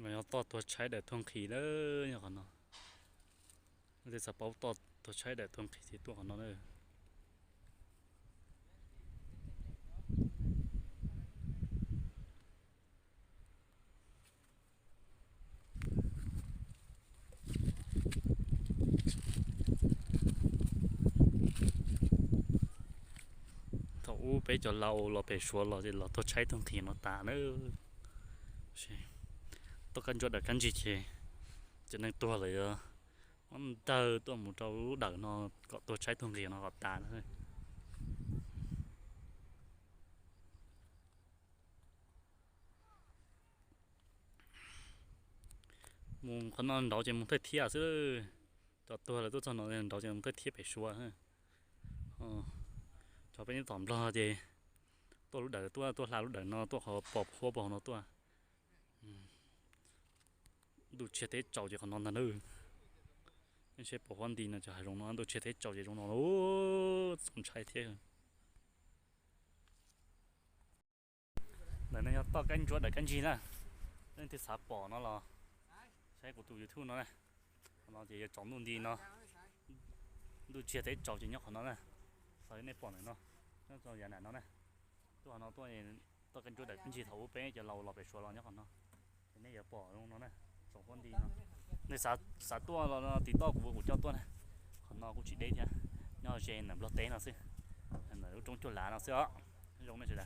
người to tôiใช้để thông khí đó nhá con nó để sắp bảo to tôiใช้để thông khí thìตัวของnó nữa thấu bé cho lâu lo bé xua lo thì lo tôiใช้thông khí nó tả nữa tôi cần cho được cái gì chứ cho nên tôi lạiมันเจอตัวหมูเจ้าดักเนาะก็ตัวใช้ทุ่งเรียนเนาะกับตาเลยมุงเขานอนเราจะมุงเทียซื้อตัวอะไรตัวจนเราเราจะมุงเทียไปชัวฮะอ๋อชอบไปนี่ตอมรอเจตัวรู้เดือตัวลารู้เดือเนาะตัวเขาปอบหัวปอบเนาะตัวดูเช็ดเตะเจ้าจะเขานอนนั่นเลยไม่ใช่ปอบวันดีนะจะหายลงนอนดูเช็ดเตะเจ้าจะลงนอนโอ้สมชายเที่ยเดี๋ยวนี้ต่อกันจวดเดี๋ยวกันจีนะเรื่องที่สาปอเนาะรอใช้กูตูยูทูบเนาะนะเราจะจอมนู่นดีเนาะดูเชียร์เตะเจ้าจะยกของnó nèใส่ในปอนnày nó cho giờ này nó nè tôi cần chút để cái gì thấu bé cho lâuไปชัวร์เราnhá còn nó cái này giờ bỏ luôn nó nè sổ con đi nó này xả tua nó tí to của cho tua này còn nó cũng chỉ đây nha nhau gen là lo té nó xí nó trong chỗ lá nó xí đó giống này rồi